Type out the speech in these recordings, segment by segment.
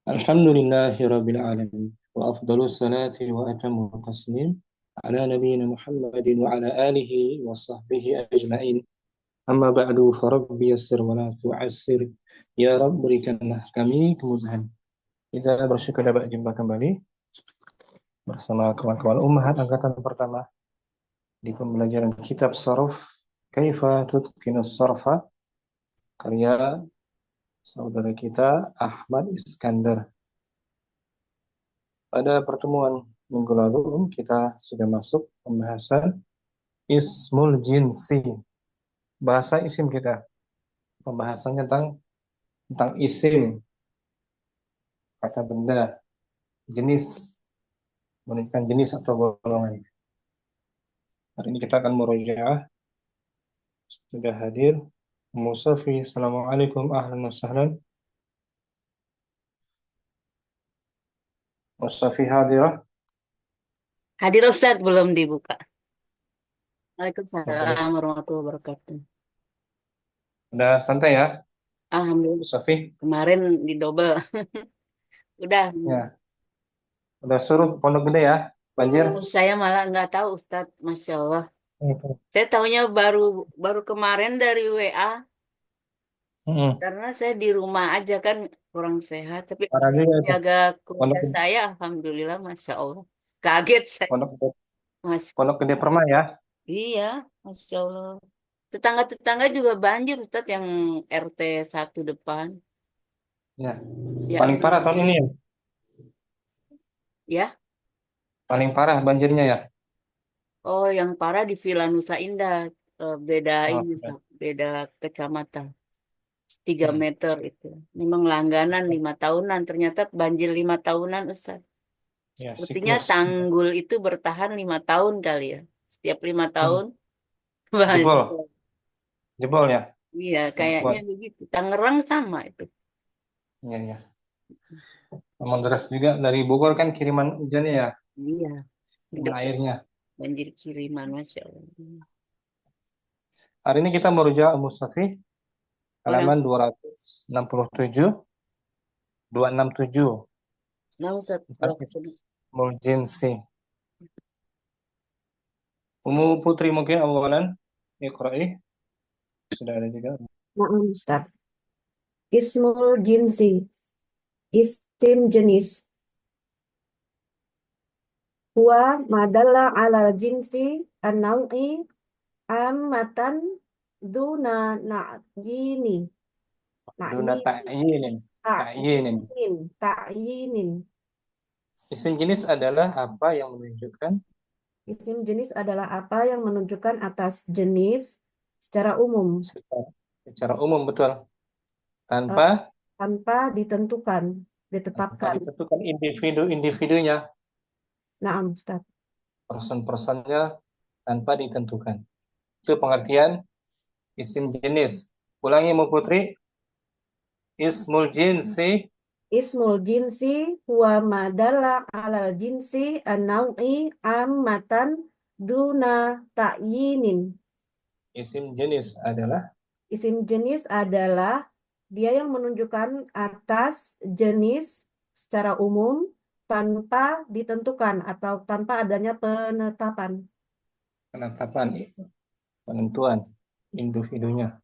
Alhamdulillahirabbil alamin wa afdhalus salati wa atammu taslim ala nabiyyina Muhammadin wa ala alihi wa sahbihi ajma'in. Amma ba'du fa rabbi yassir wa la tu'assir. Ya Rabb, berikanlah kami kemudahan. Kita bersyukur dapat jumpa kembali bersama kawan-kawan Ummahat angkatan pertama di pembelajaran kitab Sarf Kaifa Tutqinus Sarfa, karya saudara kita Ahmad Iskandar. Pada pertemuan minggu lalu kita sudah masuk pembahasan Ismul Jinsi, bahasa isim kita. Pembahasannya tentang isim, kata benda, jenis, menunjukkan jenis atau golongan. Hari ini kita akan murojaah. Sudah hadir Musafi. Assalamualaikum, ahlan wa sahlan. Musafi hadirah. Hadir Ustaz, belum dibuka. Baik. Waalaikumsalam warahmatullahi wabarakatuh. Udah santai ya, Alhamdulillah, Musafi? kemarin didobel. Udah. Ya, udah suruh Pondok Gede ya, banjir. Saya malah nggak tahu Ustaz, Masya Allah. Saya tahunya baru baru kemarin dari WA, Hmm. karena saya di rumah aja kan kurang sehat. Tapi Parah juga itu. jaga keluarga Pondok saya, Alhamdulillah, Masya Allah. Kaget saya, Pondok Gede, Mas. Pondok Gede Permai ya. Iya, Masya Allah. Tetangga-tetangga juga banjir Ustaz, yang RT 1 depan. Ya, Ya, paling parah tahun ini ya. ya. Paling parah banjirnya ya. Oh, yang parah di Villa Nusa Indah. Beda Oh, ini, ya. Ustaz. Beda kecamatan. 3 meter Hmm. itu. Memang langganan 5 tahunan. Ternyata banjir 5 tahunan, Ustaz. Ya, Sepertinya siklus tanggul itu bertahan 5 tahun kali ya. Setiap 5 tahun hmm. banjir. Jebol, jebol ya. Iya, kayaknya Membuat. begitu. Tangerang sama itu. Ya, ya. Memang deras juga dari Bogor kan kiriman hujannya ya, Iya, di kiriman dekat airnya. banjir kiriman, Masya Allah. Hari ini kita merujuk Mustafi Orang, halaman 267, 267 nah Ustaz, tentang waktu Ismul Jinsi. Umu Putri mungkin awalan Iqra'i sudah ada juga. Naam, Ustaz. Ismul jinsi, isim jenis. Huwa madalla ala jinsi an-naw'i ammatan duna na'yini. Duna Na'yini, ta'yinin. Ta'yinin. ta'yinin. Isim jenis adalah apa yang menunjukkan Isim jenis adalah apa yang menunjukkan atas jenis secara umum, secara umum, betul, eh, tanpa tanpa ditentukan, tanpa ditetapkan. ditentukan individu-individunya, Naam, Ustaz. person-personnya tanpa ditentukan. Itu pengertian isim jenis. Ulangi Mu Putri. Ismul jinsi Ismul jinsi huwa madalla ala jinsi an-naw'i ammatan duna ta'yinin. isim jenis adalah Isim jenis adalah dia yang menunjukkan atas jenis secara umum tanpa ditentukan atau tanpa adanya penetapan. penetapan, penentuan individunya.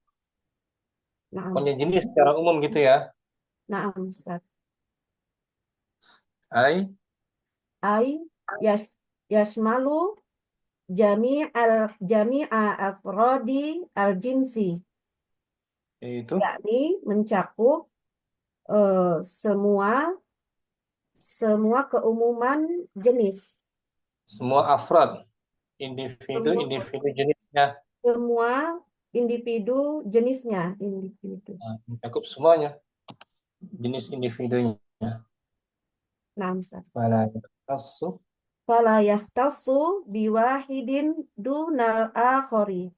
Naam, Pokoknya jenis secara umum gitu ya. naam, Ustaz. Ai Ai yas yasmalu jami'a afrodi al-jinsi, itu yakni mencakup eh, semua semua keumuman jenis, semua afrod, semua individu-individu jenisnya. semua individu jenisnya, individu. Nah, mencakup semuanya jenis individunya. Nah, Ustaz. Wala yakhtassu, Fala yahtassu biwahidin dunal akhari.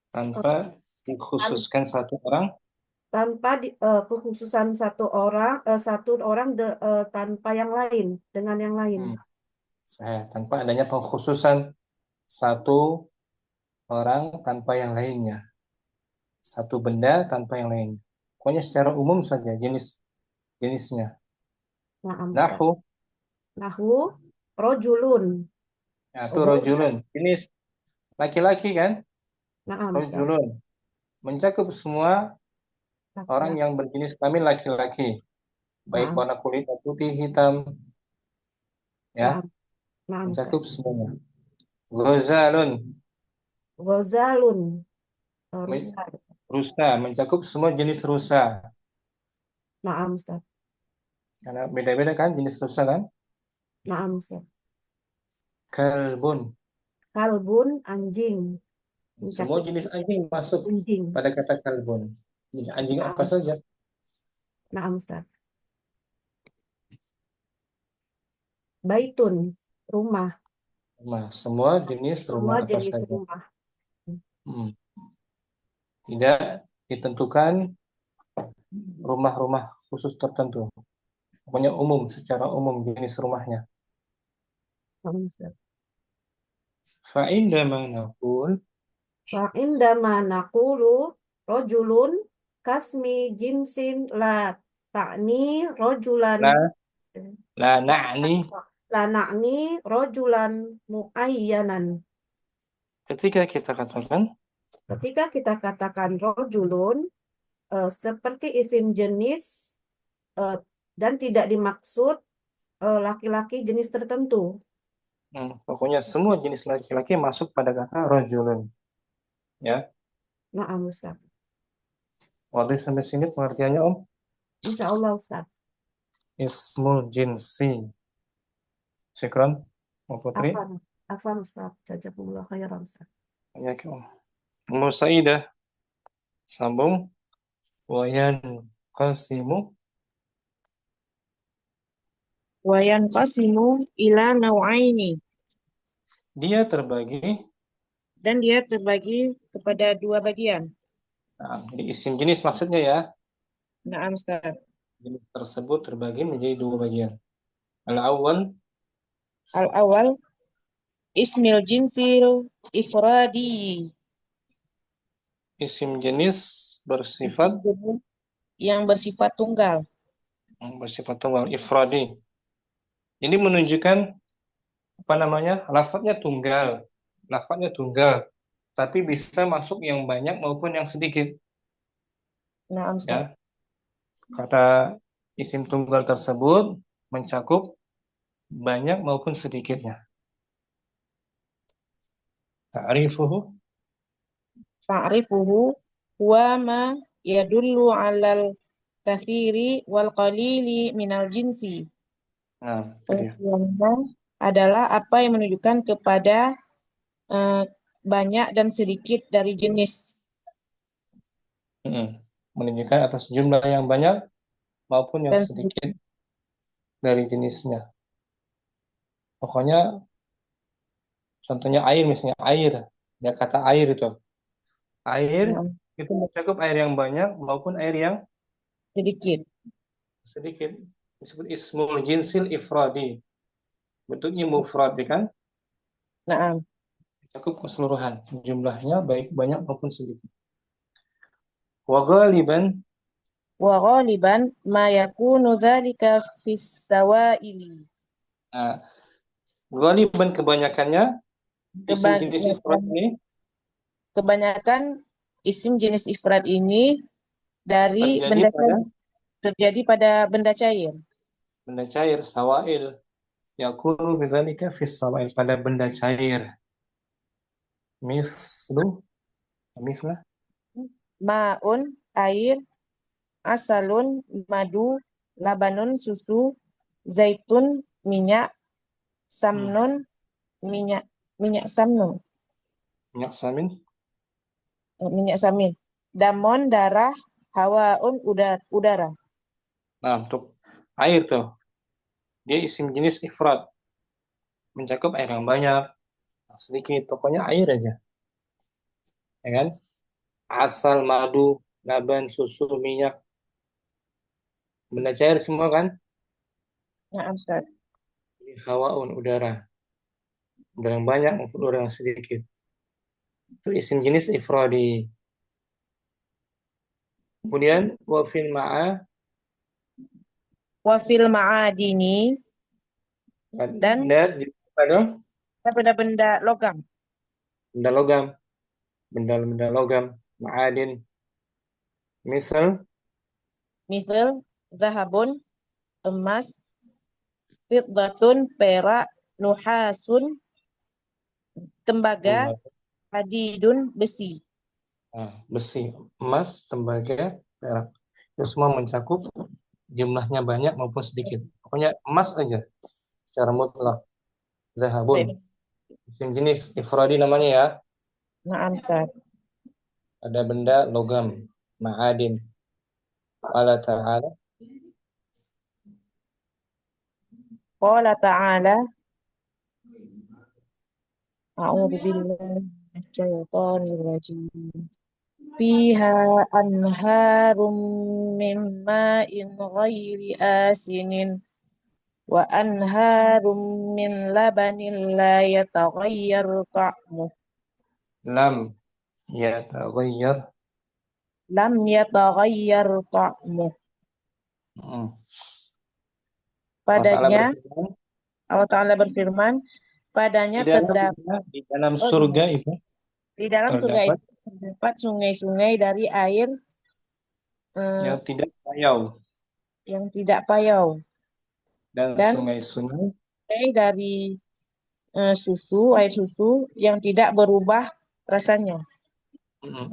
tanpa Tan- dikhususkan satu orang, Tanpa kekhususan satu orang tanpa yang lain dengan yang lain. hmm, tanpa adanya pengkhususan satu orang tanpa yang lainnya, satu benda tanpa yang lainnya. Pokoknya secara umum saja jenisnya. Naam, Ustaz. Nahu, Nahu, rojulun. ya itu Ghoza. rojulun. Jenis laki-laki kan? Naam, Ustaz. Rojulun. Mencakup semua orang Laki-laki. yang berjenis kelamin laki-laki. Baik Naam, warna kulit putih, hitam, ya. naam, naam, Ustaz. Mencakup semuanya. Ghazalun. Ghazalun. Men- Rusa. Rusa. Mencakup semua jenis rusa. Naam, Ustaz. Karena beda-beda kan jenis rusa kan? Naam, Ustaz. Kalbun. Kalbun, anjing. Semua Mencakup jenis anjing masuk anjing. pada kata kalbun. Jadi anjing apa Naam, saja. naam, Ustaz. Baitun, rumah. Nah, semua jenis Semua rumah apa jenis saja. rumah. Hmm. Tidak ditentukan rumah-rumah khusus tertentu. Pokoknya umum, secara umum jenis rumahnya. Naam, Ustaz. Fa'indama naqul Fa'indama naqulu rojulun kasmi jinsin la ta'ni rojulan la la na'ni, la na'ni rojulan muayyanan. ketika kita katakan Ketika kita katakan rojulun seperti isim jenis eh, dan tidak dimaksud laki-laki jenis tertentu. pokoknya semua jenis laki-laki masuk pada kata rajulun, ya. Naam, Ustaz. Waktu sampai sini pengertiannya Om. Insya Allah, Ustaz. Ismul jinsi. Syukran Om Putri. Afan. Afan, Ustaz. Jazakumullah khairan, Ustaz. Ya, Om. Musaidah sambung wayan qasimu Wayanqasimu ila nau'aini, dia terbagi. dan dia terbagi kepada dua bagian. Nah, jadi isim jenis maksudnya ya. Naam, Ustaz. Jenis tersebut terbagi menjadi dua bagian. Al-awwal Al-awal ismil jinsil ifradi, isim jenis bersifat yang bersifat tunggal. tunggal ifradi. Ini menunjukkan apa namanya? Lafadznya tunggal. Lafadznya tunggal, tapi bisa masuk yang banyak maupun yang sedikit, Naam, Ustaz. ya. Kata isim tunggal tersebut mencakup banyak maupun sedikitnya. Ta'rifuhu Ta'rifuhu wa ma yadullu 'alal katsiri wal qalili minal jinsi. Nah, itu dia. Pengertiannya adalah apa yang menunjukkan kepada eh, banyak dan sedikit dari jenis. Menunjukkan atas jumlah yang banyak maupun yang Dan sedikit dari jenisnya. Pokoknya contohnya air, misalnya air. Ya, kata air itu. Air nah, itu mencakup air yang banyak maupun air yang sedikit. sedikit. Disebut ismul jinsil ifradi. Bentuknya mufrad, ya kan? Nah, Mencakup keseluruhan. Jumlahnya baik banyak maupun sedikit. Wa ghaliban, wa ghaliban ma yakunu dzalika fis sawaili. nah, ghaliban kebanyakannya isim jenis ifrad Kebanyakan ini kebanyakan isim jenis ifrad ini dari terjadi benda pada cair, terjadi pada benda cair. benda cair, sawail. Yakunu bidzalika fis sawail, pada benda cair. Mislu, mislah, Maun air, asalun madu, labanun susu, zaitun minyak, samnun minyak minyak samnun, minyak samin. minyak samin. Damon darah, hawaun udara. Nah, untuk air tuh, dia isim jenis ifrad, mencakup air yang banyak, sedikit, pokoknya air aja, ya kan? Asal, madu, laban, susu, minyak, benda cair semua kan? Nah, Ustaz. Hawaun, udara, udara yang banyak maupun udara yang sedikit. Itu isim jenis ifradi. Kemudian wafil ma'a wa fil ma'adini dan Dan pada benda-benda logam. benda logam, benda-benda logam, ma'adin, misal Misal zahabun, emas, fiddatun, perak, nuhasun, tembaga, hadidun, besi. Besi, emas, tembaga, perak. Itu semua mencakup jumlahnya banyak maupun sedikit. Pokoknya emas aja secara mutlak. Zahabun. Isim jenis ifradi namanya ya. Na'am, Ustaz. Ada benda logam, ma'adin. Allah Ta'ala. Qala ta'ala a'udzu billahi minasyaitonir rajim. Fiha anharum min ma'in ghairi asinin wa anharum min labanin la yataghayyar ta'muh. Lam yataghayyar. Lam yataghayyar ta'muh. Padanya Allah Ta'ala berfirman, padanya di dalam surga itu di dalam surga itu terdapat sungai-sungai dari air yang tidak payau dan sungai-sungai dari air susu yang tidak berubah rasanya.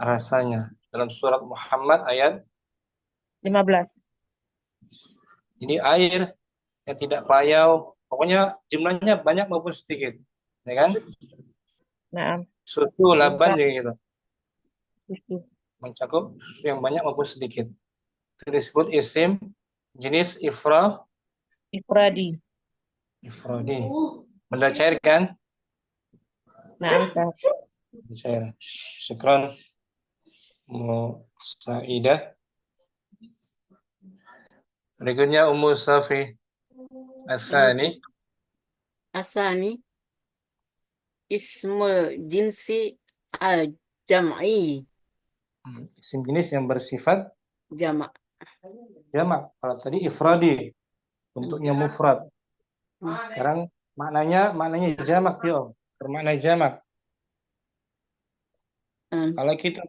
Rasanya dalam surat Muhammad ayat 15. Jadi air yang tidak payau, pokoknya jumlahnya banyak maupun sedikit, ya kan? Nah, Susu, laban juga gitu. susu. Mencakup susu yang banyak maupun sedikit. Itu disebut isim jenis ifradi. Benda cair kan? Nah, Cair. Syukran. Saidah. Berikutnya Ummu Safi. Asani. Ismul jinsi al-jam'i. Isim jenis yang bersifat Jamak. Kalau tadi ifradi, bentuknya mufrad. Sekarang maknanya jamak, yo. Bermakna jamak. Kalau kita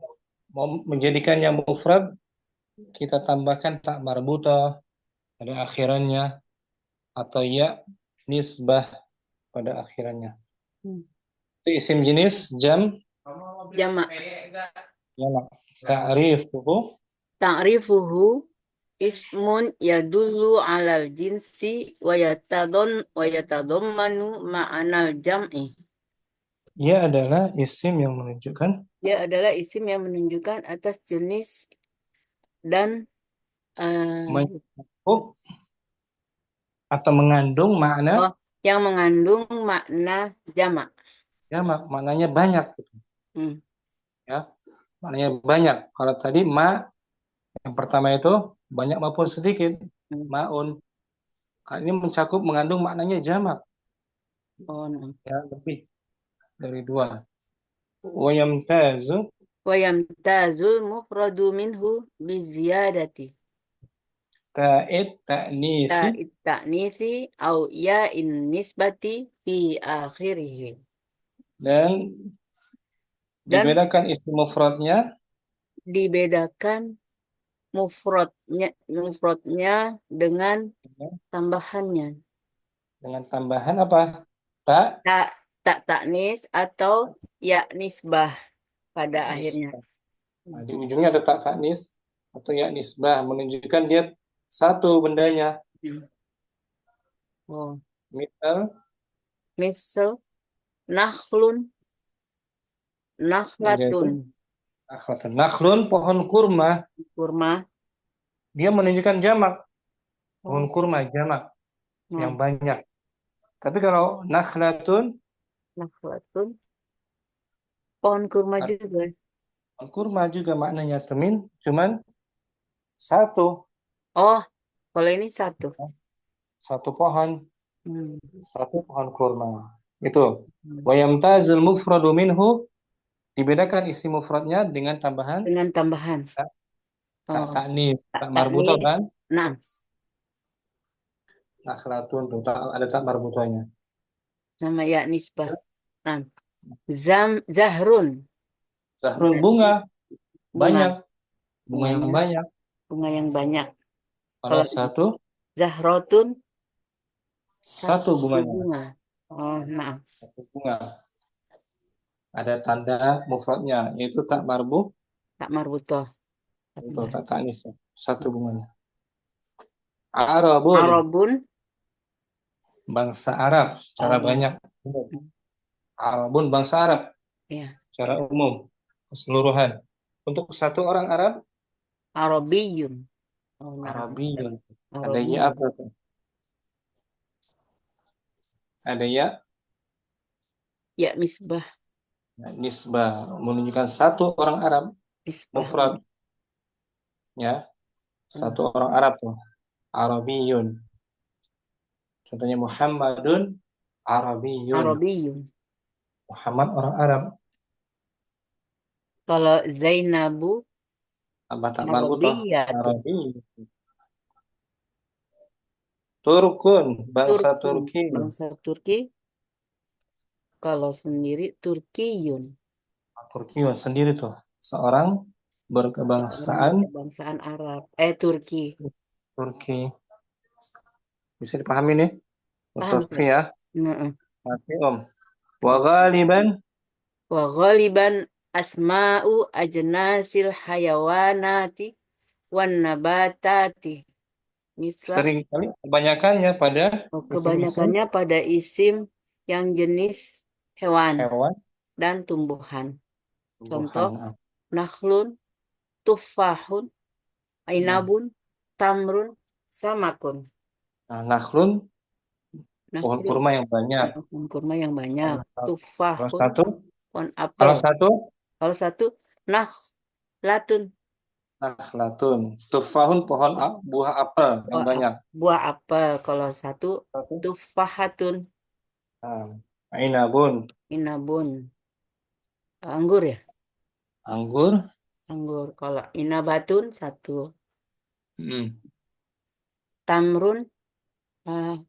mau menjadikannya mufrad, kita tambahkan tak marbutah pada akhirannya atau ya nisbah pada akhirannya. Itu isim jenis Jamak. Ta'rifuhu ismun yadullu alal jinsi wa yatadammanu ma'anal jam'i. Dia adalah isim yang menunjukkan atas jenis dan mencakup atau mengandung makna yang mengandung makna jamak. Jamak, maknanya banyak. Ya, maknanya banyak. Kalau tadi yang pertama itu banyak maupun sedikit. Ma'un. Kali ini mencakup mengandung maknanya jamak. Ya, lebih dari 2. Wayamtazul mufradu minhu biziyadati ta'id ta'nisi au ya'in nisbati fi akhirih. Dan dibedakan isim mufradnya dengan tambahannya. Dengan tambahan apa? Tak taknis atau ya nisbah pada akhirnya. Nah, di ujungnya ada tak taknis atau ya nisbah, menunjukkan dia satu bendanya. Misal nakhlatun. Nakhlun, pohon kurma. Dia menunjukkan jamak. Pohon kurma jamak yang banyak. Tapi kalau nakhlatun pohon kurma juga. Pohon kurma juga maknanya temin, cuman satu. Oh, kalau ini satu. Satu pohon. Satu pohon kurma. Itu. Wa yamtazul mufradu minhu, dibedakan isi mufradnya dengan tambahan. Tak taknis, tak marbutah kan? Nah. Nakhlatun tuh ada tak marbutohnya. sama ya nisbah. Nah, zahrun. Zahrun Benar. bunga Bunga. banyak, bunga yang Bunganya banyak. bunga yang banyak. Kalau Kalau satu zahrotun satu satu bunganya, bunga. Oh, nah. satu bunga. Ada tanda mufradnya yaitu tak marbuh Tak marbutoh. itu tak tanis satu bunganya. Arabun Arabun. bangsa Arab secara Oh, banyak. Arabun bangsa Arab ya. secara umum keseluruhan. Untuk satu orang Arab Arabiyun. Oh, nah. Arabiyun. Ada ya Arabiyun. apa tuh? Ada ya Ya misbah. nisbah menunjukkan satu orang Arab Misbah. mufrad ya satu orang Arab tuh Arabiyun. Contohnya Muhammadun Arabiyun. Arabiyun. Muhammad orang Arab. Kalau Zainabu Apa tak marbutoh? Arabiyatun. Arabi. Turkun bangsa Turkun. Turki. Bangsa Turki. Kalau sendiri Turkiyun. Turkiun sendiri tuh seorang Orang berkebangsaan kebangsaan Arab. Turki. Turki. Bisa dipahami nih, Paham Sofi Ustaz? ya? Heeh. Oke, Om. Wa ghaliban Wa ghaliban asma'u ajnasil hayawanati wan nabatati. Misal sering kali kebanyakannya pada isim-isim kebanyakannya pada isim yang jenis hewan hewan, dan tumbuhan. Contoh, tumbuhan. nakhlun, tufahun, Nah, ainabun, tamrun, samakun. nakhlun pohon Nakhlun, kurma yang banyak. pohon kurma yang banyak. Kalau Tufahun, satu, pohon kalau apel. satu Kalau satu, nakhlatun, nakhlatun. Tufahun pohon buah apel yang banyak. buah apel. Kalau satu, Satu. tufahatun, Ainabun inabun. Anggur ya? anggur. Anggur. Kalau inabatun, satu. Hmm. Tamrun,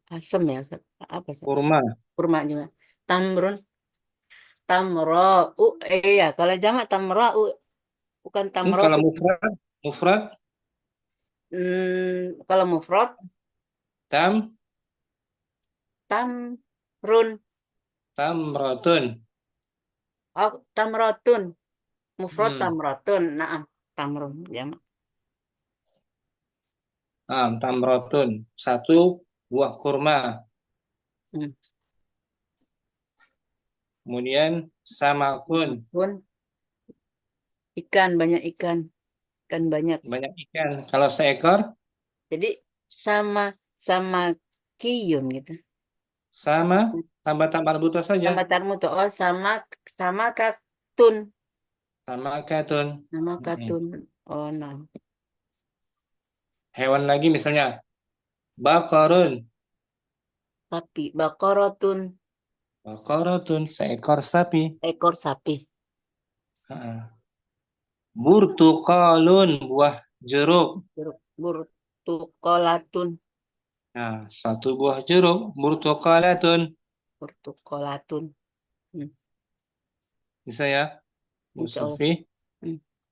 asem ya, Ustaz? Apa Ustaz? Kurma. Kurma juga. Tamrun, tamra'u. Ya, kalau jamak tamra'u, bukan Kalau tamra'u. mufrad Kalau mufrad, tam tamrun. tamratun. Oh, tamratun. Mufrad Hmm. tamratun. Naam, tamrun. Jamak. Tamratun satu buah kurma. Hmm. Kemudian samakun Pun ikan, banyak ikan. Ikan banyak. banyak ikan. Kalau seekor Jadi sama sama kiyun gitu. sama tambah tambah buta saja Sama tarmuto. Oh, sama katun. sama katun. Sama katun. Oh, nah. Hewan lagi misalnya bakorun. Sapi. Bakorotun. Bakorotun seekor sapi. Ekor sapi. Heeh. Burtukalun buah jeruk. Burtukolatun. Nah, satu buah jeruk burtukalatun. Burtukolatun. Bisa ya, Bu Insya Allah. Sufi.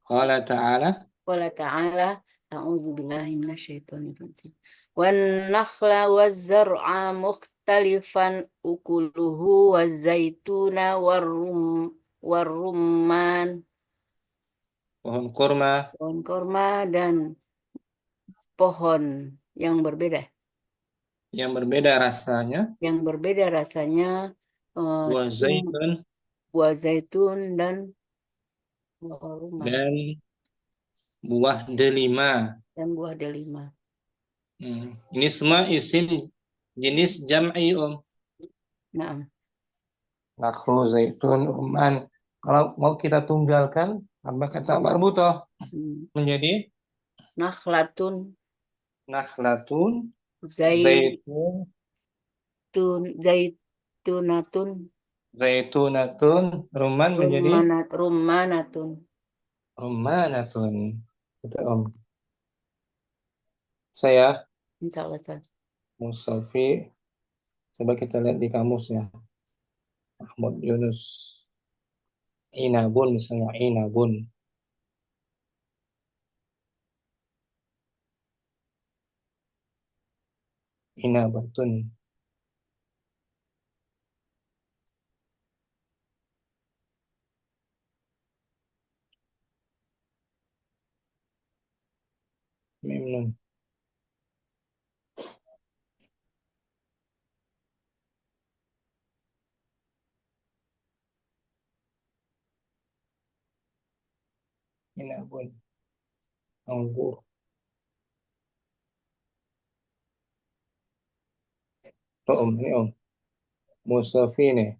Qala ta'ala Qala ta'ala. A'udzu billahi minasyaitonir rajim. Wan nakhla waz-zar'a mukhtalifan ukuluhu waz-zaituna warumman. pohon kurma Pohon kurma dan pohon yang berbeda. yang berbeda rasanya, Yang berbeda rasanya buah zaitun buah zaitun dan buah rumah dan buah delima. dan buah delima. Ini semua isim jenis jam'i Nah, Nakhlu, zaitun, rumman. Kalau mau kita tunggalkan, tambah kata marbutoh menjadi nakhlatun, nakhlatun, zaitun, zaitun, zaitunatun, zaitunatun, rumman menjadi rummanatun. rummanatun. Itu Om. Saya Insya Allah. Ustaz. Musafi. Coba kita lihat di kamus ya. Ahmad Yunus. Inabun misalnya, inabun. Inabatun. Mim. Inabun. Anggur. Tuh Om, ini Om. Musafi nih.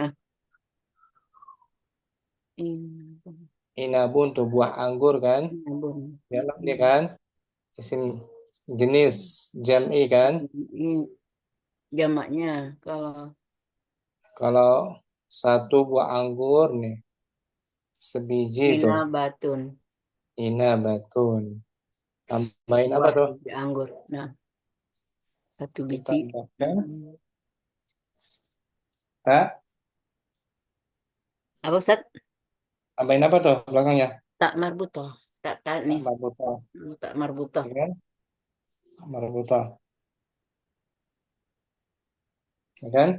Nah, inabun. Inabun tuh buah anggur kan? Inabun. Jamak dia kan? Isim jenis jam'i kan? Ini jamaknya kalau Kalau satu buah anggur nih, sebiji tuh. inabatun, Inabatun. Tambahin apa buah tuh? biji anggur. Nah, satu biji. Ditambahkan tak? Apa Ustaz? Tambahin apa tuh belakangnya? Tak marbutoh. Tak Tak tanis. marbuta. Tak marbutoh. Ya kan? Marbuta. Ya kan?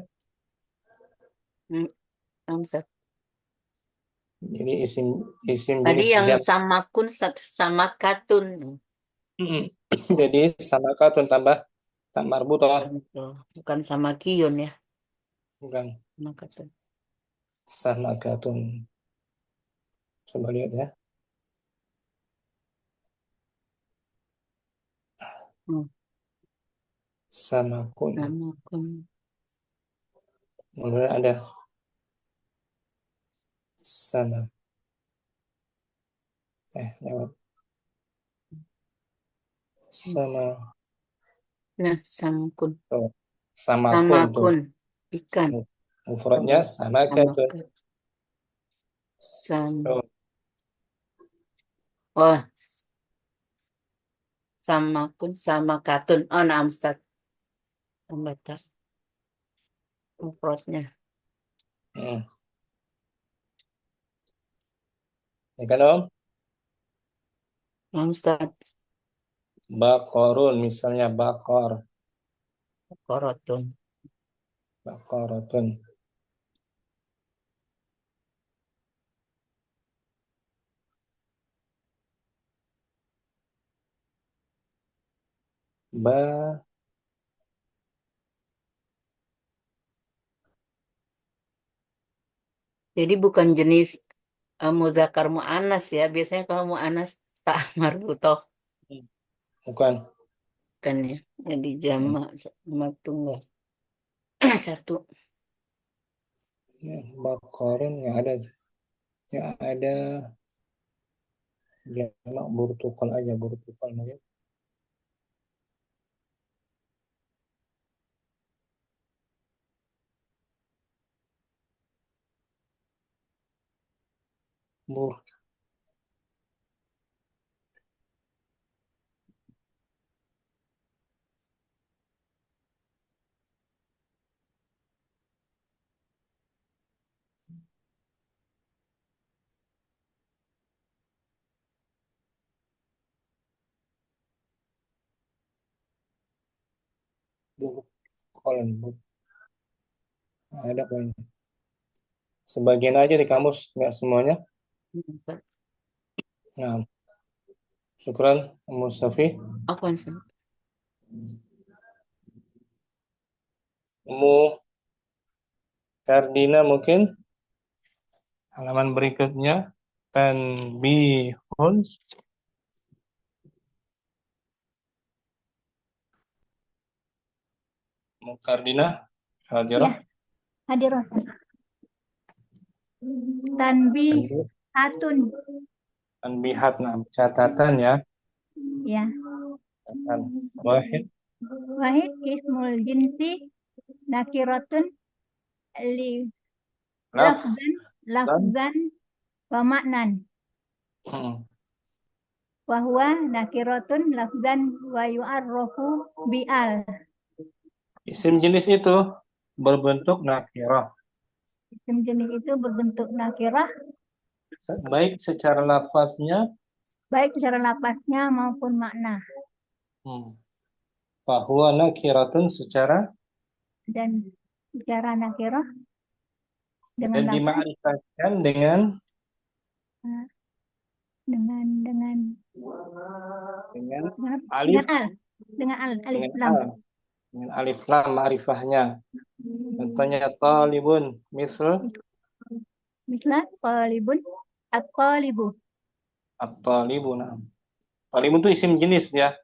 Ustaz. Jadi isim Tadi jenis yang jam. sama kun sama katun. Jadi sama katun tambah tak marbuta. Bukan sama kion ya. Bukan Sama katun. sama katun. Coba lihat ya. Sama kun. Sama kun. Kemudian ada sama. Lewat. Sama. Nah, sama kun. Tuh. Sama Sama kun tuh. kun. Ikan. Mufradnya sama Sama katun. katun. Sama. Tuh. Oh, sama kun sama katun. Oh, nah, Ustaz. Tambah tak. Mufradnya. Hmm. Ya kan Om? Nah, Ustaz. Bakorun misalnya bakor. Korotun. Bakorotun. Ba. Jadi bukan jenis muzakkar muannas ya. Biasanya kalau muannas tak marbutoh Bukan. kan ya. Jadi jamak sama tunggal. Satu. Ya, bakorun yang ada. Yang ada. Jamak burtukal aja. Burtukal mungkin. Bur. Burtukalan. Ada banyak. Sebagian aja di kamus. Nggak semuanya. Nah. Syukran. Musafi. Apa Ustaz? Mu. Kardina mungkin. Halaman berikutnya. Tanbihun. Mukardina. Hadirah. Hadir Ustaz. Tanbihatun. Tanbihat. Nah, catatan ya. Ya. Catatan. Wahid. Wahid ismul jinsi nakiratun li Laf. lafzan wa maknan. Wa huwa nakiratun lafzan wa yu'arrafu bi'al. Isim jenis itu berbentuk nakirah, Isim jenis itu berbentuk nakirah, baik secara lafaznya baik secara lafaznya maupun makna. bahwa nakiratun secara Dan secara nakirah dengan dan lafaz dima'rifatkan dengan eh, dengan alif alif dengan lam. dengan alif lam ma'rifahnya. Contohnya talibun, misal Misal qalibun at-qalibu. at-talibu. Nah, talibun itu isim jenis ya.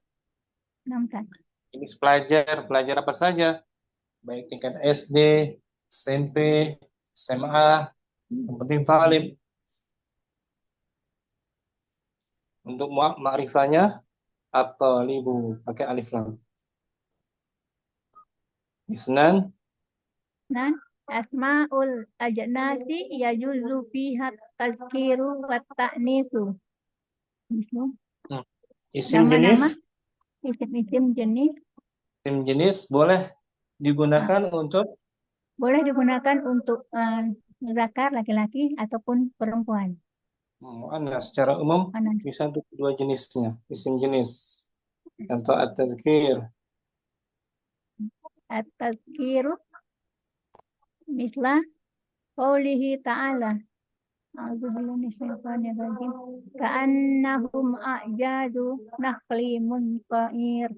Nampak. Jenis pelajar apa saja, baik tingkat SD, SMP, SMA, yang penting talib. Untuk ma'rifahnya at-talibu pakai alif lam. Isnan Nah, asmaul ajnasi yajuzu fiha tazkiru wa ta'nisu. isim Nama-nama jenis isim-isim jenis isim jenis boleh digunakan untuk boleh digunakan untuk zakar laki-laki ataupun perempuan. muannas secara umum Muannas. bisa untuk kedua jenisnya, isim jenis. Contoh at-tadzkir. At-tazkiru mislah qaulihi ta'ala. A'udzubillahi minasyaitonir rajim. Ka'annahum a'jadu nakhli munqair.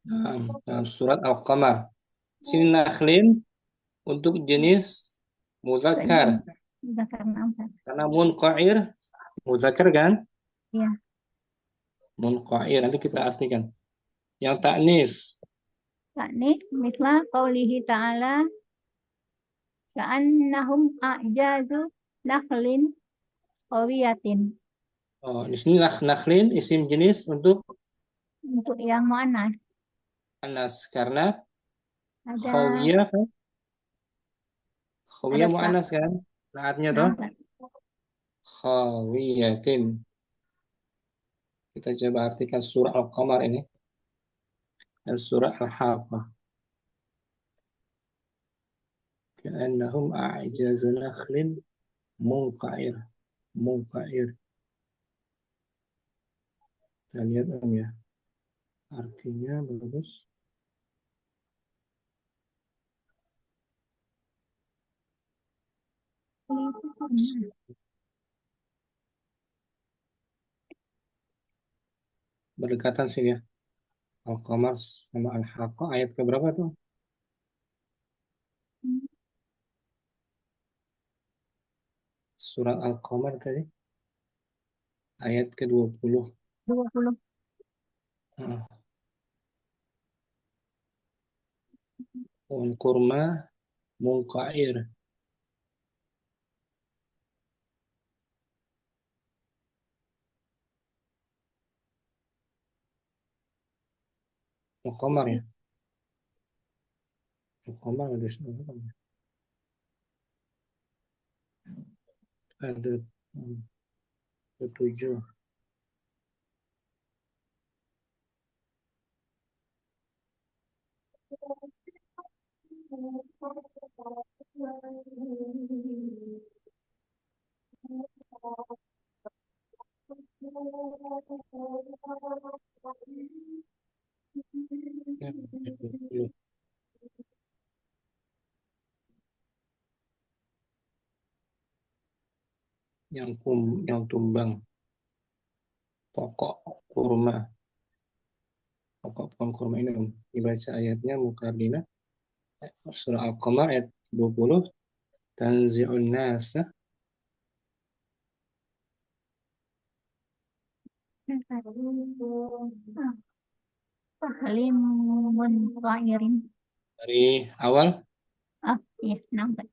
Dalam surat Al-Qamar. Sini nakhlin untuk jenis muzakkar. Zakar nampak. Karena munqair muzakkar kan? Ya. Munqair nanti kita artikan. Yang ta'nis. Ta'nis mislah qaulihi ta'ala ka'annahum a'jadu nakhlin qawiyatin. Oh, di sini nakhlin isim jenis untuk yang muannas muannas karena ada khawiyah kan? Khawiyah ada muannas kan? Naatnya toh nampak. khawiyatin. Kita coba artikan surah Al-Qamar ini dan surah Al-Haqqah. Ka'annahum a'jazu nakhlin munqair. Munqair. Kita lihat ya. Artinya bagus. Berdekatan sih ya. Al-Qamar sama Al-Haqqah ayat ke berapa tuh? Surat Al-Qamar tadi. Ayat ke-20. 20. Kurma munqair. Al-Qamar ya. Al-Qamar ada ada 7. Ya, 20. Yang tumbang pokok kurma, pokok pohon kurma ini dibaca ayatnya mukadimah surah Al-Qamar ayat 20. Tanzi'un nasa Tahlimun qa'irin. dari awal Iya, nampak.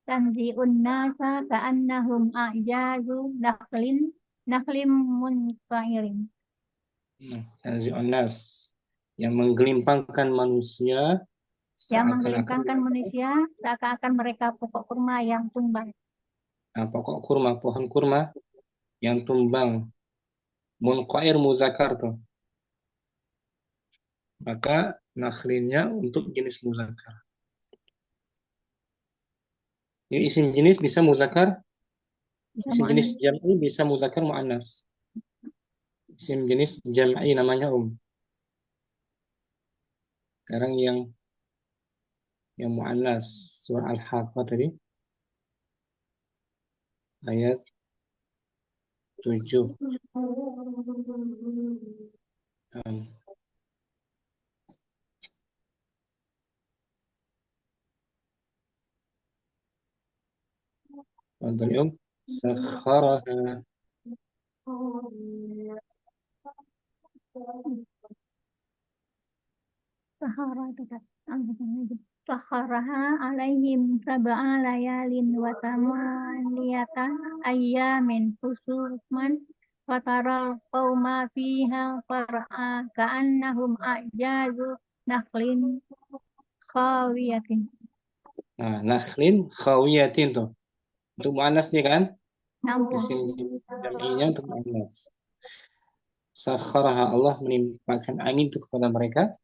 Tanzi'un nasa ka'annahum a'jazu nakhlim munqa'irin. Tanzi'un nas yang menggelimpangkan manusia Yang seakan-akan menggelimpangkan manusia seakan-akan mereka pokok kurma yang tumbang. pokok kurma, pohon kurma yang tumbang. Munqair muzakkar tuh. Maka Nakhlinnya untuk jenis muzakkar. Jadi isim jenis bisa muzakkar, Bisa isim jenis mu'annas. jam'i bisa muzakkar muannas. Isim jenis jam'i namanya Sekarang yang muannas surah Al-Haqqah tadi ayat 7. Contohnya sakharaha. Sahara itu kan. Saharaha alaihim sab'a layalin wa thamaniyata ayyamin husuman wa taral qauma fiha far'a ka'annahum a'jazu nakhlin khawiyatin. Nah, nakhlin khawiyatin tuh. Untuk muannas nih kan? Namun, Isim jam'inya untuk muannas. Sakharaha, Allah menimpakan angin itu kepada mereka.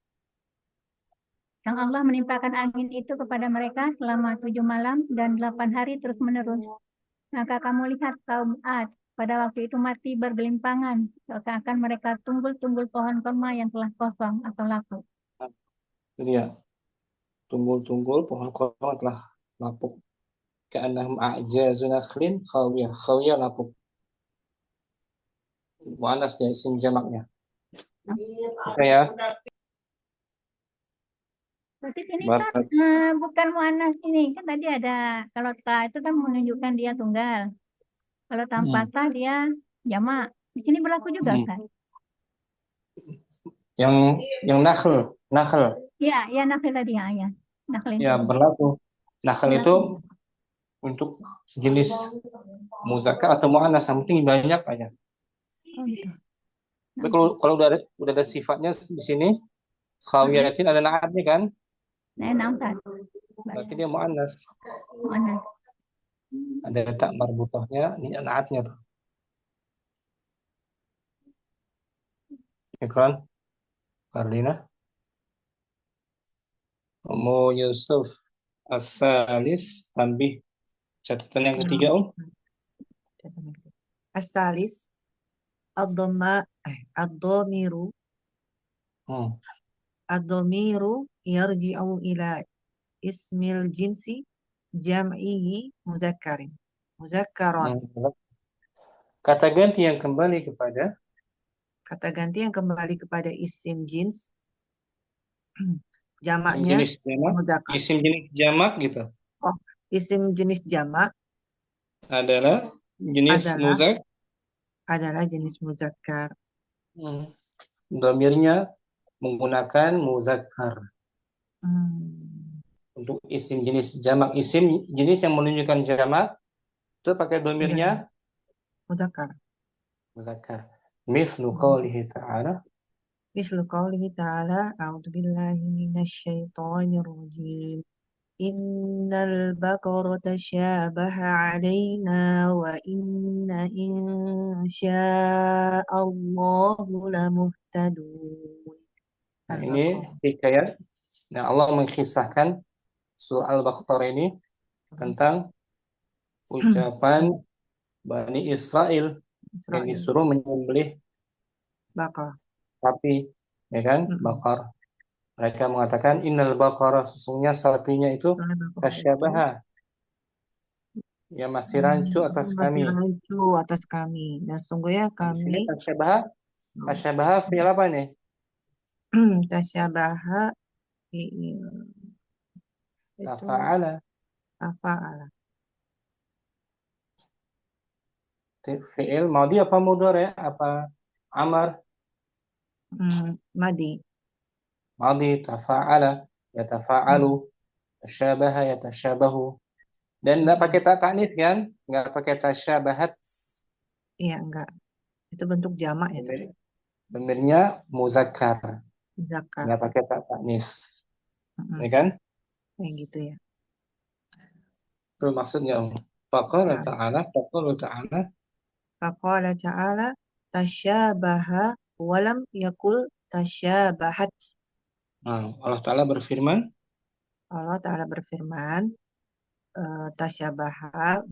yang Allah menimpakan angin itu kepada mereka selama 7 malam dan 8 hari terus menerus. Maka kamu lihat kaum Ad pada waktu itu mati bergelimpangan, seakan mereka tunggul-tunggul pohon kurma yang telah kosong atau laku. Itu dia. Tunggul-tunggul pohon kurma telah lapuk. Ka'annahum a'jazu nakhlin khawiyah. Khawiyah lapuk. Muannas dia isim jamaknya. Oke ya. Berarti ini kan Barat. bukan muannas ini. Kan tadi ada, kalau ta itu kan menunjukkan dia tunggal. Kalau tanpa ta dia jamak. Di sini berlaku juga kan? Yang nakhl. Ya, ya nakhl tadi ya. Nakhl Ya, itu. berlaku. Nakhl Berlaku. itu untuk jenis muzakkar atau muannas, yang penting banyak aja. Oh gitu. Tapi kalau udah ada sifatnya di sini, khawiyatin ada naatnya kan? Nah, nampak. Berarti dia muannas. Muannas. Ada tak marbutahnya, ini naatnya tuh. Ikran, Karlina, Umu Yusuf, As-Salis, tambih catatan yang ketiga As-salis ad-dhamiru yarji'u ila ismil jinsi jam'ihi mudzakkarin. Mudzakkaron. Kata ganti yang kembali kepada isim jins jamaknya isim jenis jamak gitu. Oh, isim jenis jamak adalah jenis muzakkar. Dhamirnya menggunakan muzakkar. Untuk isim jenis jamak, isim jenis yang menunjukkan jamak itu pakai dhamirnya muzakkar. Mislu qawlihi ta'ala a'udzu billahi minasyaitonir rajim. Innal baqarata tasyabaha 'alaina wa inna insya'allahu lamuhtadun. Nah, ini hikayat. Nah, Allah mengkisahkan surah Al-Baqarah ini tentang ucapan Bani Israel yang disuruh menyembelih sapi, ya kan? Bakar. Mereka mengatakan innal baqara, sesungguhnya sapinya itu tasyabaha, ya masih rancu atas kami. Dan sungguhnya kami tasyabaha fi'il apa nih? Tasyabaha Tafa'ala. Fi'il madhi apa mudhari apa amar? Madhi. Tafa'ala, yatafa'alu, tasyabaha, yatasyabahu. Dan nggak pakai ta'nis kan? Nggak pakai tasyabahat. Iya, enggak. Itu bentuk jamak ya. Dhamirnya muzakkar. Nggak pakai ta'nis. Ya kan? Kayak gitu ya. Itu maksudnya. Faqala ta'ala tasyabaha walam yakul tasyabahat. Allah Ta'ala berfirman, Allah Ta'ala berfirman, tasyabaha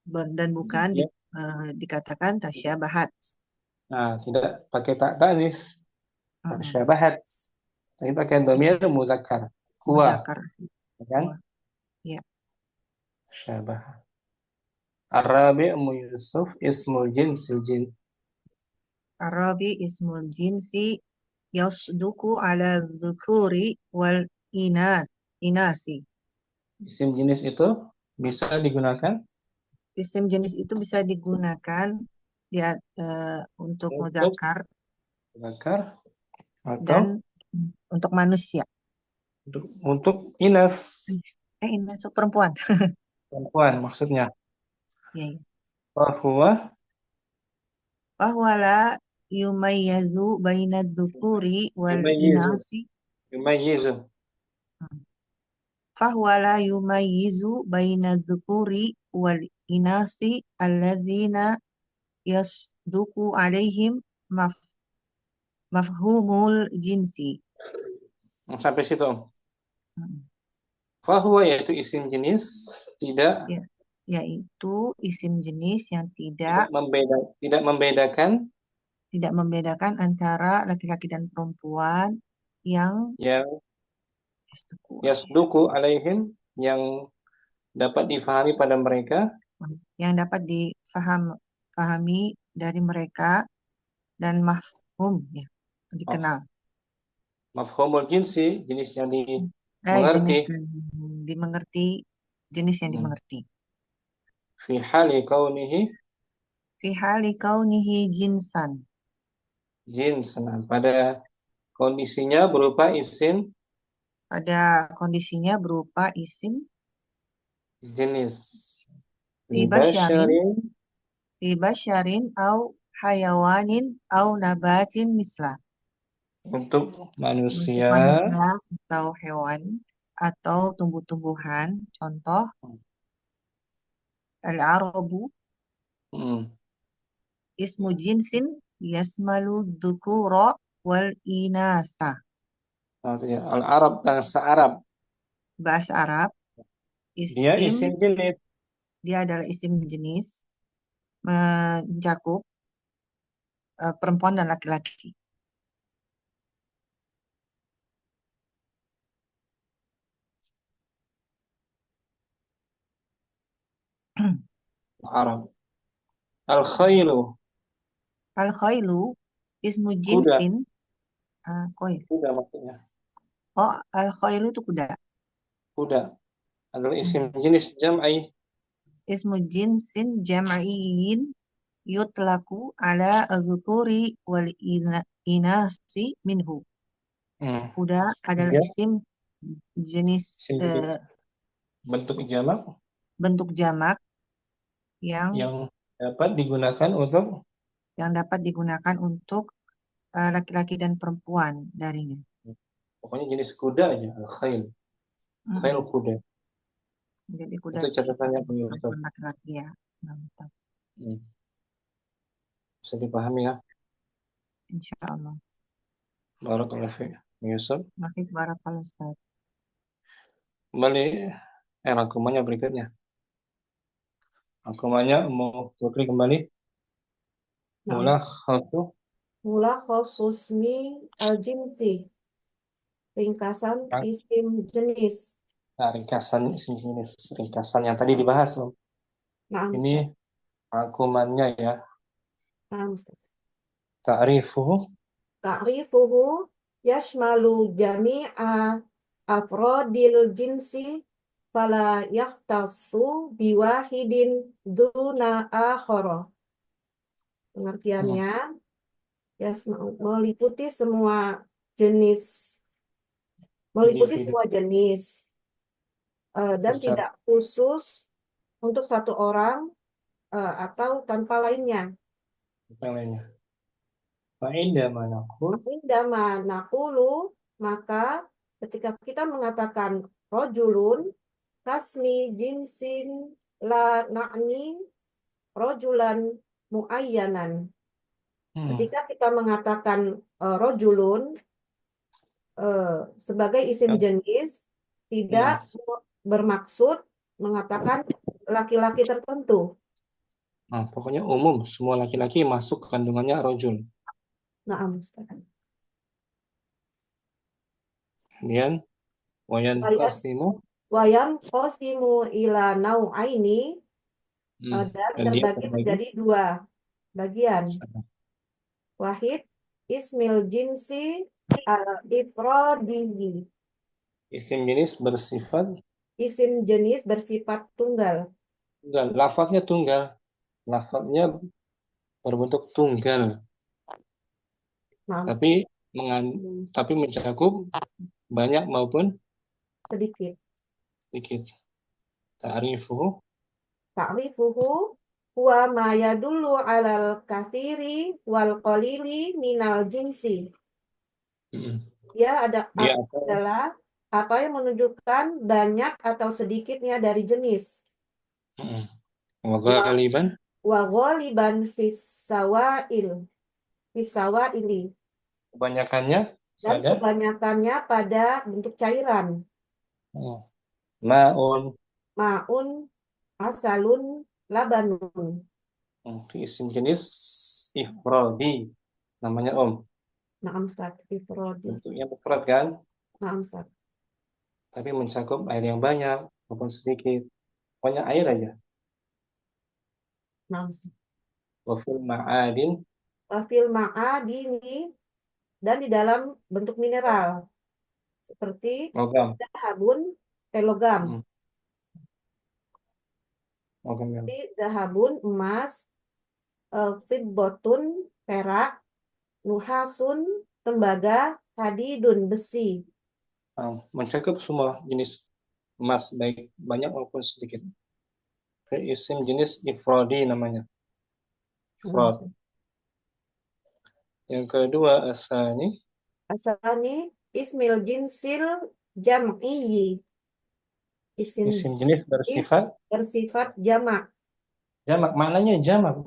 dan bukan ya, dikatakan tasyabahat. nah, tidak pakai tak tanis, Mm-mm. syabahat, tapi pakai domir muzakkar, huwa, Muzakkar. kan? Huwa. Ya. Syabah. Arabi Yusuf ismul jinsil jin. Arabi ismul jinsi yasduku ala dzukuri wal inasi. Isim jenis itu bisa digunakan Isim jenis itu bisa digunakan dia untuk untuk muzakkar muzakkar atau dan untuk manusia. untuk inas, Inas perempuan. perempuan maksudnya. Ya, ya. Bahwa Bahwa la yumayyazu baina dzukuri wal yumayyizu, inasi. yumayyizu. Fahuwa la yumayyizu baina dzukuri wal inasi alladzina yasduku alaihim mafhumul jinsi. Sampai situ. Hmm. Fahuwa yaitu isim jenis tidak Ya, yaitu isim jenis yang tidak tidak membedakan antara laki-laki dan perempuan yang yang yasduku alaihim yang dapat difahami pada mereka dapat difahami dari mereka dan mafhum ya dikenal. Mafhumul jinsi, jenis yang Jenis dimengerti. yang dimengerti, jenis yang dimengerti. Fi hali kaunihi Fi hali kaunihi jinsan. jinsan, pada kondisinya berupa isim Pada kondisinya berupa isim jenis. fi basyarin au hayawanin au nabatin misla. Untuk Untuk manusia manusia atau hewan atau tumbuh-tumbuhan. Contoh al-arabu ismu jinsin yasmalu dzukura wal inasa. Al-Arab, bahasa Arab. Bahasa Arab Dia isim jenis. Dia adalah isim jenis mencakup perempuan dan laki-laki. Arab. Al-khailu. Al-khailu ismu Kuda. jinsin. Kuda maksudnya. Oh, al-khailu itu kuda. Kuda adalah isim jenis jam'i. Ismu jinsin jam'iyin yutlaku ala dzukuri wal inasi minhu. Kuda adalah isim jenis bentuk jamak yang dapat digunakan untuk laki-laki dan perempuan darinya. Pokoknya jenis kuda aja, al-khail. Khail kuda. Jadi kuda itu catatannya perempuan laki-laki ya. Bisa dipahami ya? Insyaallah. Barakallahu fiik. Yusuf. Barakallahu Ustaz. Kembali rangkumannya berikutnya. Rangkumannya mau klik kembali. Mulakhasusmi al-jinsi. Ringkasan isim jenis. Nah, ringkasan isim jenis. Ringkasan yang tadi dibahas, Om. Nah, ini rangkumannya ya. Ta'rifuhu yashmalu jami'a afrodil jinsi fala yakhtassu biwahidin duna akhara. Pengertiannya meliputi semua jenis dan tidak khusus untuk satu orang atau tanpa lainnya. Indama naqulu, maka ketika kita mengatakan rojulun kasmi jinsin la na'ni rojulan muayyanan. Ketika kita mengatakan rojulun sebagai isim Ya. jenis tidak bermaksud mengatakan laki-laki tertentu. Nah, pokoknya umum, semua laki-laki masuk kandungannya rojul. Naam, Ustaz. Kemudian wayan kasimu, Wayam qasimu ila nau'aini dan dan dia terbagi terbagi menjadi dua bagian. Wahid ismil jinsi al-ifradihi. isim jenis bersifat Isim jenis bersifat tunggal. tunggal. Lafadznya berbentuk tunggal, Naam, tapi mencakup banyak maupun sedikit. sedikit. Ta'rifuhu, Ta'rifuhu huwa ma yadullu alal katsiri wal qalili minal jinsi. Dia dia adalah apa yang menunjukkan banyak atau sedikitnya dari jenis. wa ghaliban, Wa ghaliban fis sawaili. kebanyakannya Dan pada kebanyakannya pada bentuk cairan. ma'un, Ma'un, asalun, labanun. isim jenis ifradi, namanya Naam, Ustaz. Ifrodi. bentuknya mufrad kan, Naam, Ustaz. tapi mencakup air yang banyak maupun sedikit, pokoknya air aja. Naam, Ustaz. Wafil ma'adin, Wafil ma'adini dan di dalam bentuk mineral seperti logam, logam. logam yang Seperti dahabun emas, fidbotun perak, nuhasun tembaga, hadidun besi. mencakup semua jenis emas, baik banyak maupun sedikit. Isim jenis ifradi namanya. Ifrad. Yang kedua asani, Ismil jinsil jam'iyyi. isim jenis bersifat jamak. jamak, maknanya jamak.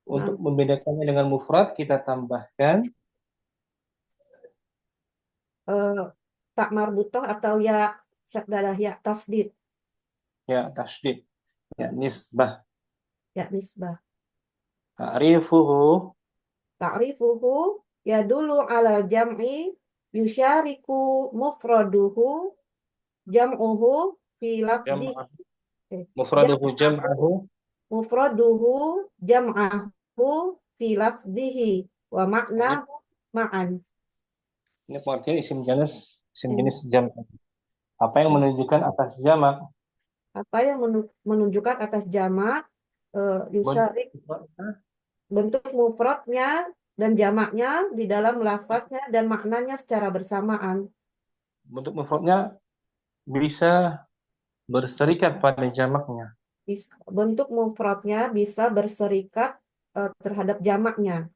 Untuk membedakannya dengan mufrad kita tambahkan tak marbutoh atau ya syaddadah ya tasdid. ya tasdid, ya nisbah. Ya nisbah. Ta'rifuhu yadulu ala jam'i yusyariku mufraduhu jam'uhu fi lafzi. mufraduhu jam'ahu, Mufraduhu jam'ahu fi lafzihi wa maknahu ma'an. ini pengertian isim jenis jam'. Apa yang menunjukkan atas jamak? Apa yang menunjukkan atas jamak? Yusyarik bentuk mufradnya dan jamaknya di dalam lafaznya dan maknanya secara bersamaan. Bentuk mufradnya bisa berserikat pada jamaknya. Bentuk mufradnya bisa berserikat terhadap jamaknya.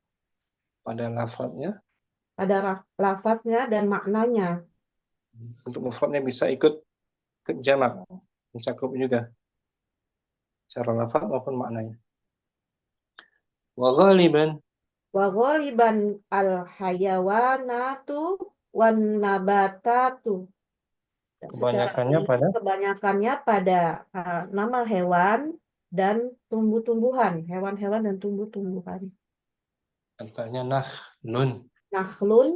Pada lafaznya. Pada lafaznya dan maknanya. Bentuk mufradnya bisa ikut ke jamak, mencakup juga cara lafaz maupun maknanya. Wa ghaliban al-hayawanatu wan nabatatu. Kebanyakannya pada nama hewan dan tumbuh-tumbuhan, hewan-hewan dan tumbuh-tumbuhan. Contohnya nakhlun,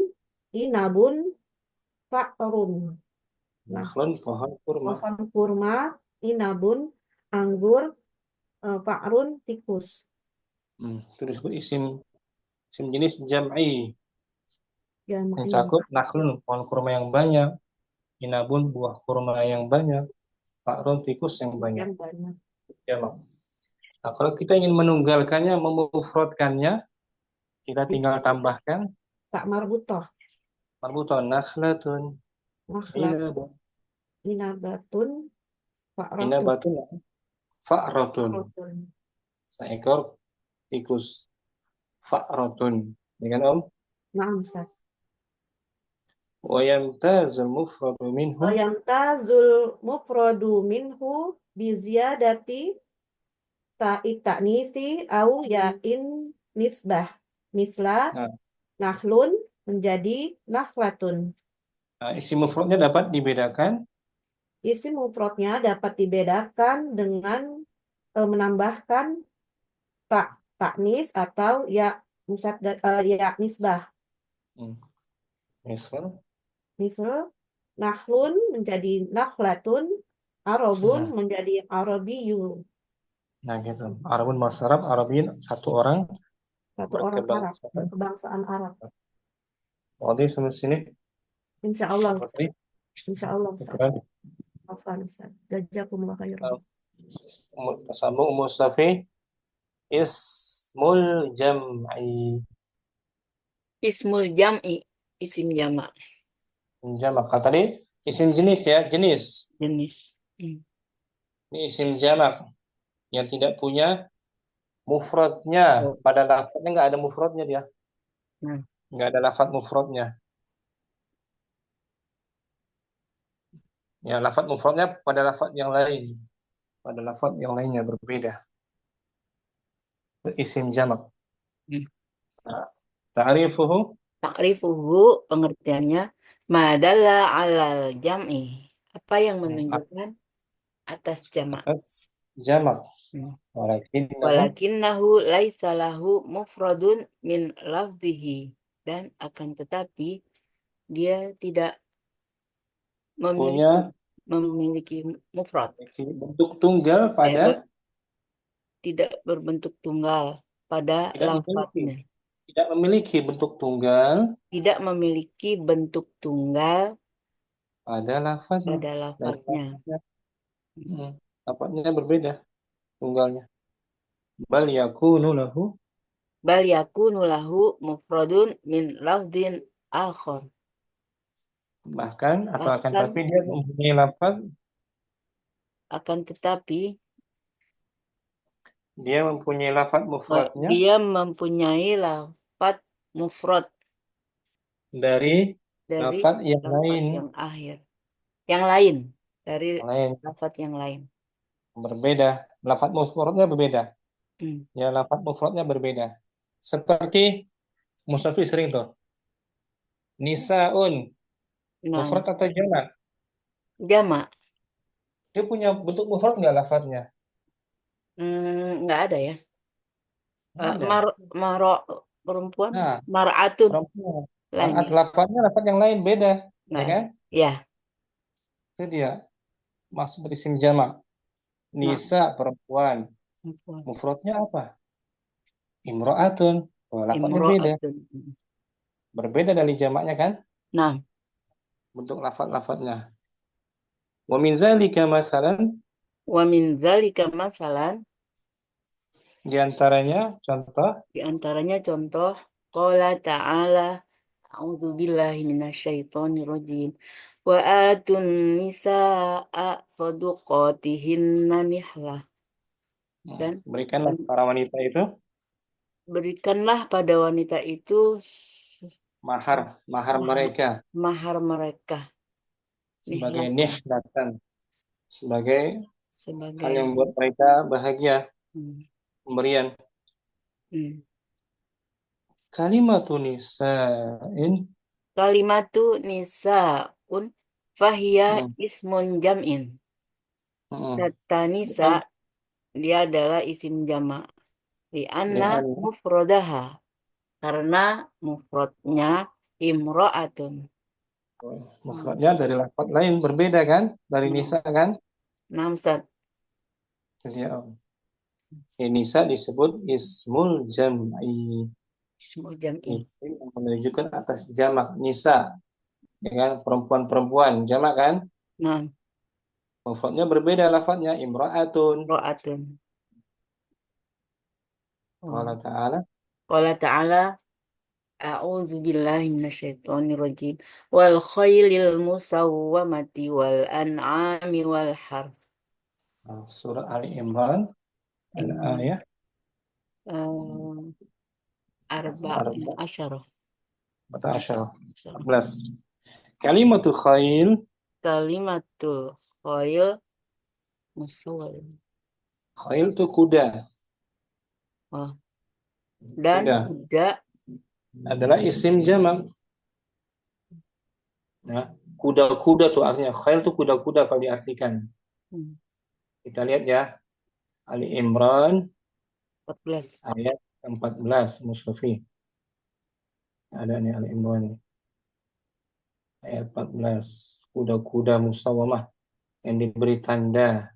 inabun, fa'run. Nakhlun pohon kurma, inabun, anggur, fa'run, tikus. Itu disebut isim jenis jam'i. Mencakup nakhlun, pohon kurma yang banyak, inabun, buah kurma yang banyak, fa'run, tikus yang banyak. Jamak. Nah, kalau kita ingin menunggalkannya, memufradkannya, kita tinggal tambahkan tak marbutoh. Nakhlatun, inabatun, fa'ratun, seekor tikus, fa'ratun. Dengan Naam, Ustaz. Wa yamtazul mufradu minhu bi ziyadati ta'ik ta'nisi au ya'in nisbah. Misla nakhlun menjadi nakhlatun. Nah, isim mufradnya dapat dibedakan Isim mufradnya dapat dibedakan dengan menambahkan taknis atau ya ya nisbah. misal. Misal nahlun menjadi nakhlatun, arabun menjadi arabiyun. Nah gitu. Arabun Masarab, Arabin satu orang Satu orang Arab, berkebangsaan. kebangsaan Arab. Oke, sampai sini. Insya Allah, Oke. insya Allah, Ustaz. Syukran. Afwan, Ustaz. Jazakumullah khairan. Sambung Mustafi. Ismul jam'i. Ismul jam'i, isim jamak, Jamak. Kata tadi isim jenis ya, jenis. jenis. Ini isim jamak yang tidak punya mufradnya. Oh. Pada lafadznya nggak ada mufradnya dia. Nah. Nggak ada lafadz mufradnya. Ya, lafadz mufradnya pada lafadz yang lain. Pada lafadz yang lainnya berbeda. Isim jamak. Ta'rifuhu. Ta'rifuhu, pengertiannya, madalla alal jam'i. Apa yang menunjukkan atas jamak. Jamak. Walakinnahu laisa lahu mufradun min lafzihi. Dan akan tetapi dia tidak memiliki mufrad. Bentuk tunggal pada tidak berbentuk tunggal pada lafadznya. Tidak memiliki bentuk tunggal. Tidak memiliki bentuk tunggal pada lafadznya. Pada lafadznya. Lafadznya berbeda tunggalnya. Bal yakunu lahu mufradun min lafdin akhar. Bahkan atau akan tapi dia mempunyai lafaz. Akan tetapi dia mempunyai lafaz mufradnya. Dia mempunyai lafaz mufrad dari lafaz yang lain. Yang akhir. Yang lain dari lafaz yang lain. Berbeda. Lafaz mufradnya berbeda. Ya, lafaz mufradnya berbeda. Seperti Mustafi sering tuh. Nisaun. Mufrad atau jamak? Jamak. Dia punya bentuk mufrad nggak lafaznya? Nggak ada ya. Maro perempuan. Nah, mar'atun. Perempuan. Lain. Lafaznya lafaz yang lain beda, ya kan? Ya. Itu dia. Maksud dari isim jamak. Nisa perempuan. Mufradnya apa? Imro'atun. Lafaznya beda. Berbeda dari jamaknya kan? Nah. Bentuk lafaz-lafaznya. Wa min zalika masalan. Di antaranya contoh. Qala ta'ala a'udzubillahi minasyaitonirrajim. Wa atun nisaa saduqatihinna nihlah. Dan berikanlah para wanita itu. Berikanlah pada wanita itu mahar mereka. Mahar mereka. Sebagai nihlatan. Sebagai hal yang membuat mereka bahagia. Pemberian. Kalimatu nisa'un fahiya ismun jam'in. Kata nisa dia adalah isim jamak. Li'anna mufradaha. Karena mufradnya imro'atun. Mufradnya dari lafaz lain berbeda kan? Dari nisa kan? Namsat. Jadi nisa disebut ismul jam'i. Ismul jam'i. Yang menunjukkan atas jamak nisa. Ya kan? Perempuan-perempuan jamak kan? Nah. Mufradnya berbeda lafaznya imro'atun. Qala ta'ala A'udzu billahi minasyaitonir rajim. Wal khailil musawwamati wal an'ami wal harth. Surah Ali Imran ayat 14. Kalimatul khail musawwam. Khail itu kuda. Dan kuda adalah isim jamak. Nah, kuda-kuda tuh artinya khail tuh kuda-kuda kalau diartikan. Hmm. Kita lihat ya, Ali Imran 14. ayat 14 Mushafi. Ada nih Ali Imran nih. Ayat 14. Kuda-kuda musawamah yang diberi tanda.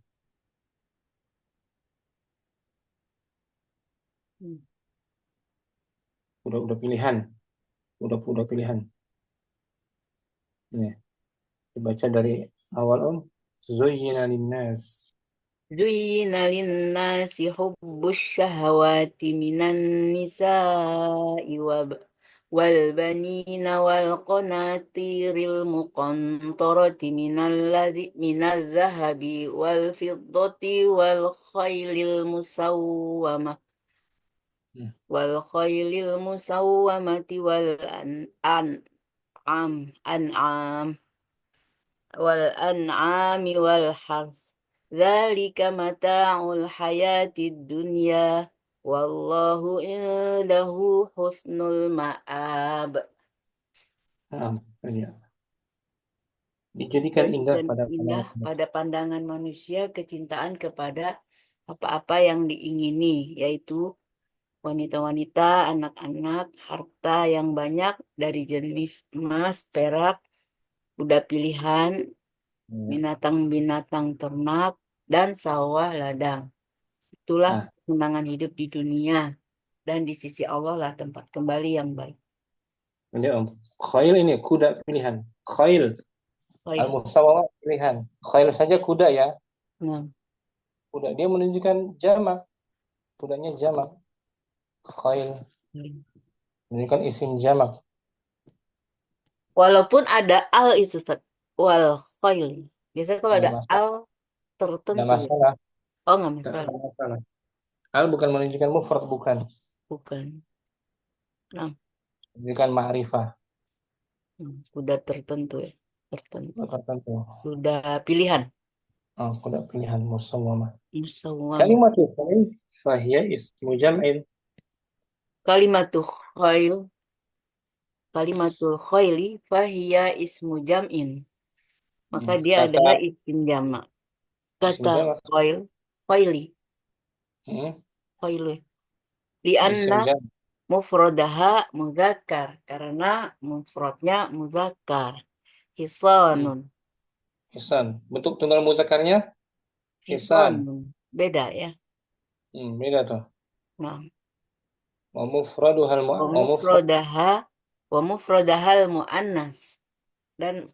Hmm. Kuda-kuda pilihan. Kuda-kuda pilihan. Nih, dibaca dari awal om. Zuyyina linnas. زين للناس حب الشهوات من النساء والبنين والقناطير المقنطرة من الذهب والفضة Hmm. والخيل المسومة أنعام والأنعام والحرث ذلك متاع الحياة الدنيا والله عنده حسن المآب. Nah, ini ya. Dijadikan indah Dan pada indah pandangan pada pandangan manusia kecintaan kepada apa-apa yang diingini, yaitu wanita-wanita, anak-anak, harta yang banyak dari jenis emas, perak, kuda pilihan, manusia. binatang-binatang ternak, dan sawah ladang. Itulah Nah, kemenangan hidup di dunia. Dan di sisi Allah lah tempat kembali yang baik. ini om. Khail ini kuda pilihan. Khail. Baik. Al-musawamah pilihan. Khail saja kuda ya. Nah, Kuda. Dia menunjukkan jamak. Kudanya jamak. Khail. Menunjukkan isim jamak. walaupun ada al itu Ustaz. Wal khaili. Biasanya kalau Nggak ada masalah. al Nggak tertentu ya. masalah. Oh, nggak Nggak masalah. masalah. Al bukan menunjukkan mufrad, bukan. Bukan. Nah, Menunjukkan ma'rifah. kuda tertentu ya. Tertentu. Tertentu. Kuda pilihan. Kuda pilihan musawamah. Musawwam. Kalimatu khail fahiya ismu jam'in. Kalimatul khail. Kalimatul khaili fahiya ismu jam'in. Maka dia Kata adalah isim jamak. isim Kata jamak. khail, khaili, Hmm, khailu. Isim Lianna jamak. mufradaha muzakkar. Karena mufradnya muzakkar. Hmm. Hisanun. Hisan. Bentuk tunggal mudzakarnya hisan. Hisanun. Beda ya. Beda tuh. Nah, Wa mufraduhal wa wa mufrad mufradahal mu'annas. Dan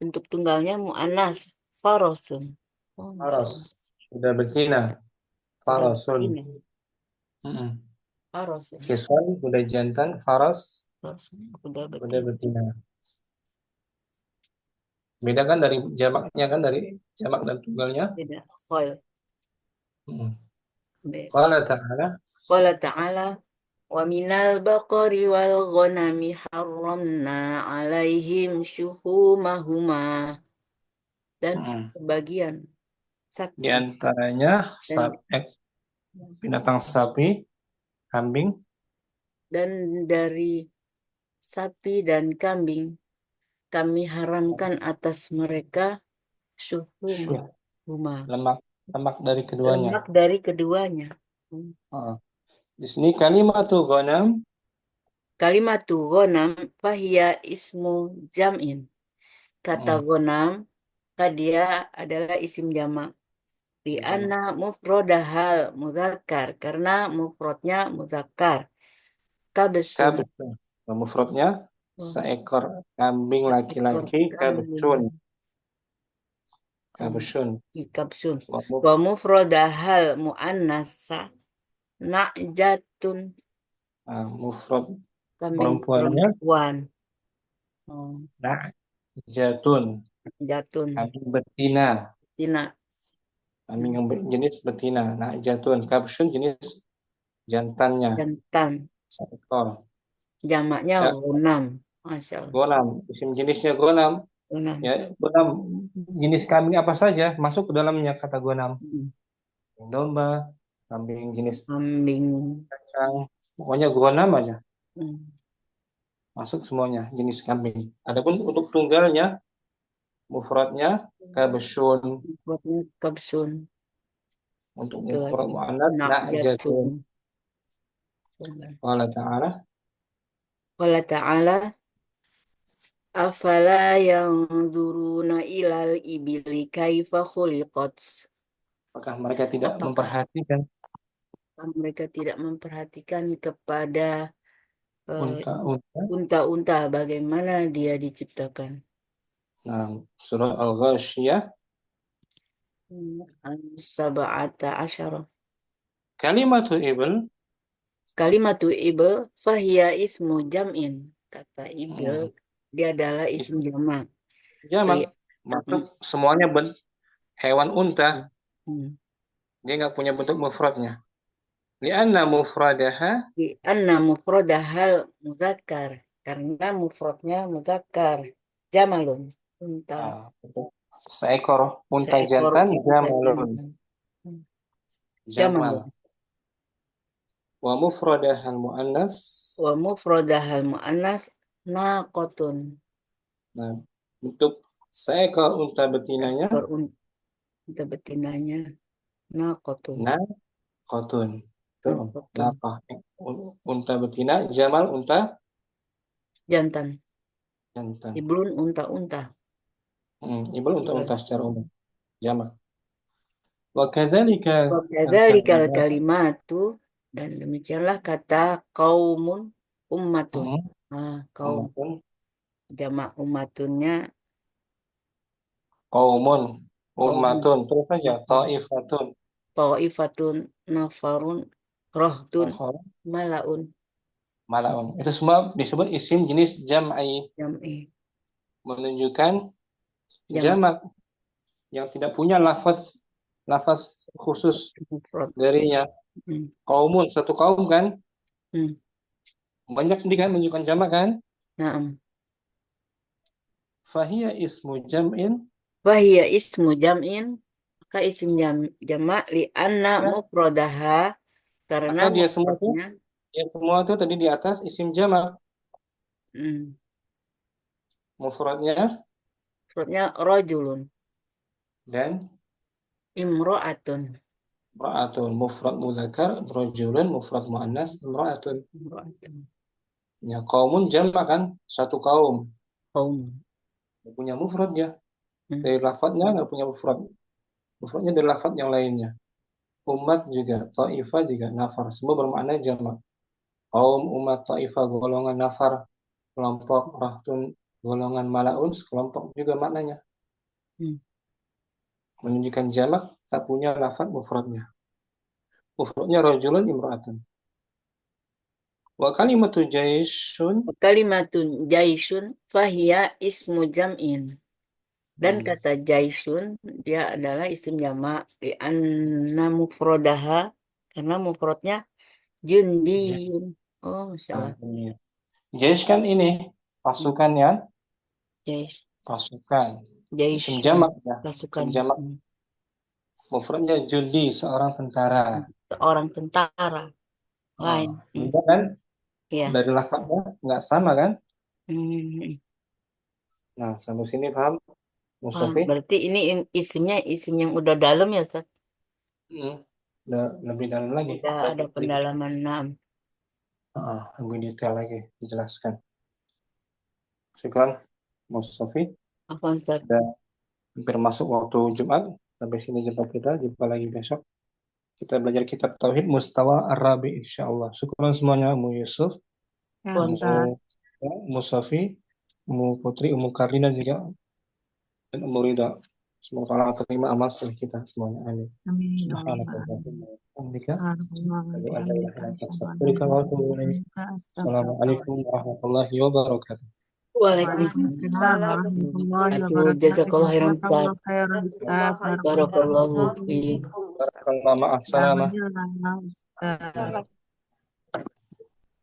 bentuk tunggalnya mu'annas. Farosun. Oh, Masya faras. Allah. Kuda betina. Kuda Farasun. betina. Mm-mm. Farosun. Hisan kuda jantan, faras Farosun. Kuda kuda betina. betina. Beda kan dari jamaknya kan, dari jamak dan tunggalnya. Beda. Khail. Mm. Beda. Qala ta'ala Qala ta'ala wa minal baqari wal ghanami harramna alaihim syuhumahuma. Dan sebagian di sapi antaranya dan binatang sapi, kambing, dari sapi dan kambing kami haramkan atas mereka syuhumahuma, lemak dari keduanya. lemak dari keduanya. Di sini kalimatu ghanam Kalimatu ghanam fahiya ismu jam'in. Kata ghanam dia adalah isim jamak. Li'anna mufrodahal muzakkar. Karena mufrodnya muzakkar. Kabsun. kabsun. Mufradnya seekor kambing Seekor laki-laki, kabsun. Kabsun. Kabsun. Wa mufrodahal mu'annasa na'jatun. Mufrad Kambing perempuannya perempuan. na'jatun. Jatun. Kambing betina. Tina. Kambing yang jenis betina. Na'jatun. Kabsun jenis jantannya. Jantan. Seekor. Jamaknya ghanam. Masya Allah. Ghanam. Isim jenisnya ghanam. Ghanam. Ya, ghanam. Jenis kambing apa saja masuk ke dalamnya kata ghanam. Domba, kambing jenis Kambing. kacang. Pokoknya ghanam aja. Masuk semuanya jenis kambing. Adapun untuk tunggalnya, mufradnya kabsyun. Mufradnya kabsun. Untuk Satu mufrad lagi. muannas na'jatun. Na'jatun. Qala ta'ala Qala ta'ala afala yanzuruna ilal ibili kaifa khuliqat. apakah mereka tidak Apakah memperhatikan mereka tidak memperhatikan kepada unta-unta? unta-unta bagaimana dia diciptakan? Nah, surah Al-Ghasyiyah Sab'ata asyara. kalimatu ibl Kalimatu ibl fahiya ismu jam'in. Kata ibl dia adalah isim jamak. jamak, masuk semuanya hewan unta. Dia nggak punya bentuk mufradnya. Li'anna mufradaha Li'anna mufradahal muzakkar. Karena mufradnya muzakkar. Jamalun. Unta. seekor unta Seekor jantan unta jamalun. jantan. Jamal. Wa mufradahal muannas. Wa mufradahal muannas naqatun. Nah, untuk seekor unta betinanya Seekor unta betinanya naqatun. naqatun. Naqah. Unta betina, jamal unta Jantan. jantan. Iblun unta-unta. Ibl unta-unta secara umum. Jamak. Wa kadzalika Wakadzalikal kalimatu dan demikianlah kata kaumun ummatun. Kaum jamak ummatunnya qaumun ummatun terus saja taifatun taifatun nafarun rahtun malaun. Itu semua disebut isim jenis jam'i, menunjukkan jamak yang tidak punya lafaz khusus darinya. Qaumun satu kaum kan? Banyak ini kan menunjukkan jamak kan? Naam. Fahiya ismu jam'in. Fahiya ismu jam'in. Maka isim jamak li anna mufradaha karena dia semua itu tadi di atas isim jamak. Mufradnya rajulun dan imra'atun. Mufrad muzakkar rajulun, mufrad muannas imra'atun. Ya, qaumun jamak kan, satu kaum. Nggak punya mufrad dia. Dari lafadznya nggak punya mufrad. Mufradnya dari lafadz yang lainnya. Umat juga, ta'ifah juga, nafar. Semua bermakna jamak. Kaum, umat, ta'ifah, golongan nafar, kelompok, rahtun, golongan malaun, sekelompok juga maknanya. Menunjukkan jamak, tak punya lafadz mufradnya. Mufradnya rajulun imra'atun. Wa kalimatu jaisyun. Kalimatun jaisyun fahiya ismu jam'in. Dan kata jaisyun dia adalah isim jamak di anna mufradaha karena mufradnya jundiyun. Oh, masalah. Jaish kan ini pasukan ya? Jaish. Pasukan. Isim Jaisyun. jamak ya. Pasukan. Isim jamak. Mufradnya jundi, seorang tentara. Seorang tentara. Lain. Beda kan? Ya. Dari lafadznya nggak sama kan? Nah, sampai sini paham? Mustafi? Berarti ini isimnya isim yang udah dalam ya, Ustaz? Udah lebih dalam lagi. Udah ada pendalaman 6. Lebih detail lagi dijelaskan. Syukran, Mustafi. Apa, Ustaz? Sudah hampir masuk waktu Jumat. Sampai sini jumpa kita. Jumpa lagi besok. Kita belajar kitab Tauhid Mustawa Ar-Rabi insyaallah. Syukran semuanya, Mu Yusuf, Mu Safi, Mu Putri, Mu Karina juga, dan Mu Rida. Semoga Allah terima amal soleh kita semuanya. Amin. Amin. Assalamualaikum warahmatullahi wabarakatuh. Waalaikumsalam warahmatullahi wabarakatuh. Jazakallahu khairan, Ustaz. Barakallahu fiik. Barakallahu ma'as salamah.